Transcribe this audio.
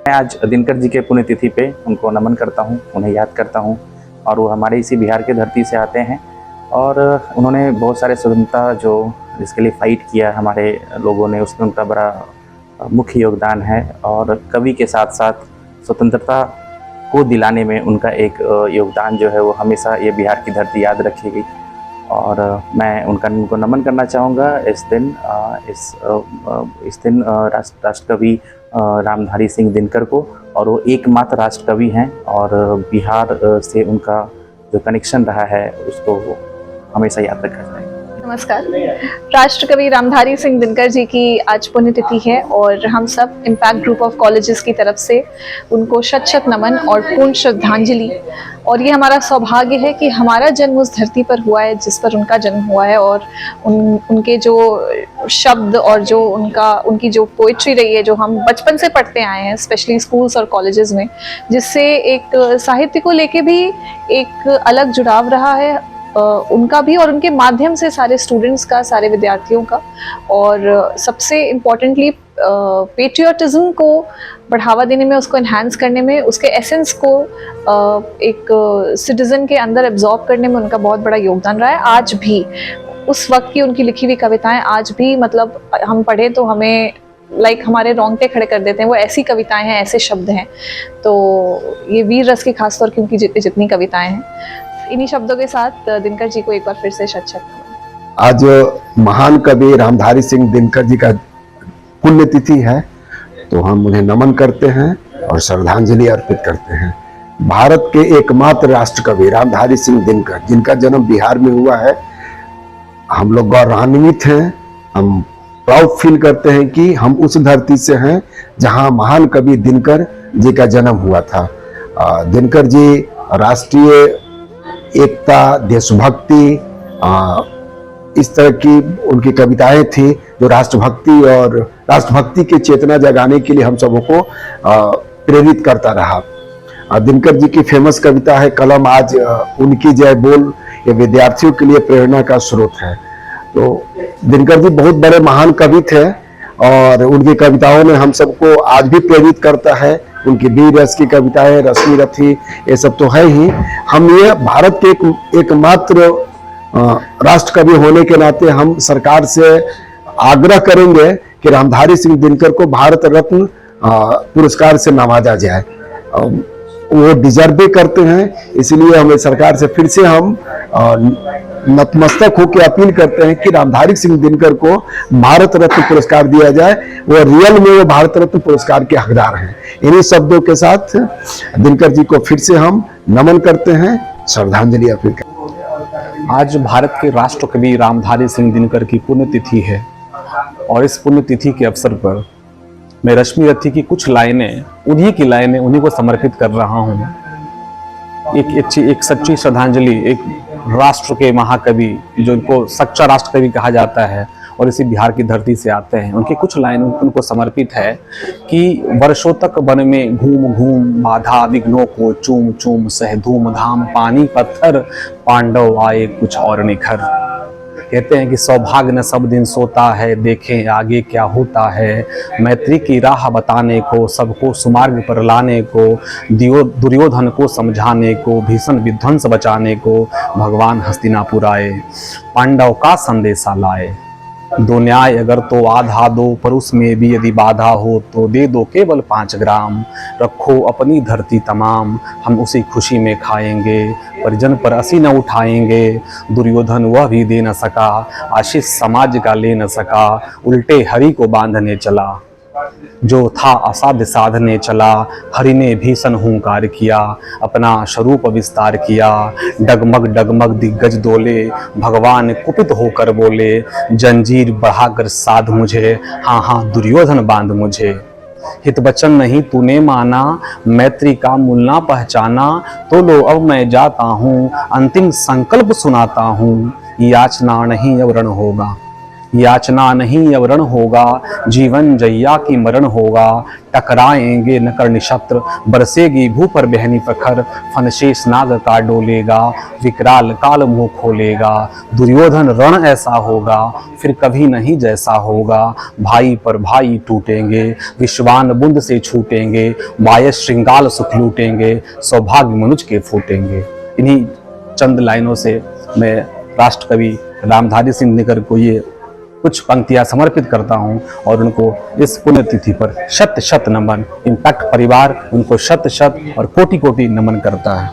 मैं आज दिनकर जी के पुण्यतिथि पे उनको नमन करता हूँ, उन्हें याद करता हूँ। और वो हमारे इसी बिहार के धरती से आते हैं और उन्होंने बहुत सारे स्वतंत्रता जो जिसके लिए फाइट किया हमारे लोगों ने, उसमें उनका बड़ा मुख्य योगदान है। और कवि के साथ साथ स्वतंत्रता को दिलाने में उनका एक योगदान जो है वो हमेशा ये बिहार की धरती याद रखेगी। और मैं उनको नमन करना चाहूँगा इस दिन राष्ट्रकवि रामधारी सिंह दिनकर को। और वो एकमात्र राष्ट्रकवि हैं और बिहार से उनका जो कनेक्शन रहा है उसको हमेशा याद रखा जाए। नमस्कार। राष्ट्रकवि रामधारी सिंह दिनकर जी की आज पुण्यतिथि है और हम सब इम्पैक्ट ग्रुप ऑफ कॉलेजेस की तरफ से उनको शत शत नमन और पूर्ण श्रद्धांजलि। और ये हमारा सौभाग्य है कि हमारा जन्म उस धरती पर हुआ है जिस पर उनका जन्म हुआ है। और उनके जो शब्द और जो उनकी जो पोइट्री रही है, जो हम बचपन से पढ़ते आए हैं स्पेशली स्कूल्स और कॉलेजेस में, जिससे एक साहित्य को लेके भी एक अलग जुड़ाव रहा है उनका भी और उनके माध्यम से सारे स्टूडेंट्स का, सारे विद्यार्थियों का। और सबसे इम्पोर्टेंटली पेट्रियटिज्म को बढ़ावा देने में, उसको एनहांस करने में, उसके एसेंस को एक सिटीजन के अंदर एब्जॉर्ब करने में उनका बहुत बड़ा योगदान रहा है। आज भी उस वक्त की उनकी लिखी हुई कविताएं आज भी मतलब हम पढ़े तो हमें हमारे रोंगटे खड़े कर देते हैं। वो ऐसी कविताएं हैं, ऐसे शब्द हैं। तो ये वीर रस की खासतौर की उनकी जितनी कविताएं हैं, इन्हीं शब्दों के साथ दिनकर जी को एक बार फिर से शत-शत नमन। आज महान कवि रामधारी सिंह दिनकर जी का पुण्यतिथि है, तो हम उन्हें नमन करते हैं और श्रद्धांजलि अर्पित करते हैं। भारत के एकमात्र राष्ट्रकवि रामधारी सिंह दिनकर, जिनका जन्म बिहार में हुआ है, हम लोग गौरवान्वित हैं। हम प्राउड फील करते हैं कि हम उस धरती से हैं जहां महान कवि दिनकर जी का जन्म हुआ था। दिनकर जी राष्ट्रीय एकता, देशभक्ति, इस तरह की उनकी कविताएं थी जो राष्ट्रभक्ति की चेतना जगाने के लिए हम सबों को प्रेरित करता रहा। दिनकर जी की फेमस कविता है कलम आज उनकी जय बोल, ये विद्यार्थियों के लिए प्रेरणा का स्रोत है। तो दिनकर जी बहुत बड़े महान कवि थे और उनकी कविताओं ने हम सबको आज भी प्रेरित करता है। उनकी वीर रस की कविताएं, रश्मि रथी, ये सब तो है ही। हम ये भारत के एकमात्र राष्ट्र कवि होने के नाते हम सरकार से आग्रह करेंगे कि रामधारी सिंह दिनकर को भारत रत्न पुरस्कार से नवाजा जाए। वो डिजर्व भी करते हैं, इसलिए हमें सरकार से फिर से हम नतमस्तक होकर अपील करते हैं कि रामधारी सिंह दिनकर को भारत रत्न पुरस्कार दिया जाए। वो रियल में वो भारत रत्न पुरस्कार के हकदार हैं। इन्हीं शब्दों के साथ दिनकर जी को फिर से हम नमन करते हैं, श्रद्धांजलि अर्पित करते हैं। आज भारत के राष्ट्रकवि रामधारी सिंह दिनकर की पुण्यतिथि है और इस पुण्यतिथि के अवसर पर मैं रश्मि रथी की कुछ लाइनें, उन्हीं की लाइनें उन्हीं को समर्पित कर रहा हूँ। एक सच्ची श्रद्धांजलि एक राष्ट्र के महाकवि, जो इनको सच्चा राष्ट्रकवि कहा जाता है और इसी बिहार की धरती से आते हैं, उनकी कुछ लाइनें उनको समर्पित है कि वर्षों तक वन में घूम घूम बाधा विघ्नों को चूम चूम सह धूम धाम, पानी पत्थर पांडव आए कुछ और निखर। कहते हैं कि सौभाग्य न सब दिन सोता है, देखें आगे क्या होता है। मैत्री की राह बताने को, सबको सुमार्ग पर लाने को, दुर्योधन को समझाने को, भीषण विध्वंस बचाने को भगवान हस्तिनापुर आए, पांडव का संदेशा लाए। दो न्याय अगर तो आधा दो, पर उसमें भी यदि बाधा हो तो दे दो केवल 5 ग्राम। रखो अपनी धरती तमाम, हम उसी खुशी में खाएंगे, परिजन पर असी न उठाएंगे। दुर्योधन वह भी दे न सका, आशीष समाज का ले न सका। उल्टे हरि को बांधने चला, जो था असाध्य साधने चला। हरि ने भीषण हुंकार किया, अपना स्वरूप विस्तार किया। डगमग डगमग दिग्गज डोले, भगवान कुपित होकर बोले। जंजीर बढ़ाकर साध मुझे, हाँ हाँ दुर्योधन बांध मुझे। हित वचन नहीं तूने माना, मैत्री का मूल ना पहचाना। तो लो अब मैं जाता हूँ, अंतिम संकल्प सुनाता हूँ। याचना नहीं अब रण होगा, याचना नहीं अब रण होगा, जीवन जैया की मरण होगा। टकराएंगे नकर निशस्त्र, बरसेगी भू पर बहनी प्रखर। फनशेष नाग का डोलेगा, विकराल काल मुंह खोलेगा। दुर्योधन रण ऐसा होगा, फिर कभी नहीं जैसा होगा। भाई पर भाई टूटेंगे, विश्वान बुंद से छूटेंगे। बायस श्रृंगाल सुख लूटेंगे, सौभाग्य मनुज के फूटेंगे। इन्हीं चंद लाइनों से मैं राष्ट्रकवि रामधारी सिंह दिनकर को ये कुछ पंक्तियां समर्पित करता हूं और उनको इस पुण्यतिथि पर शत शत नमन। इम्पैक्ट परिवार उनको शत शत और कोटि कोटि नमन करता है।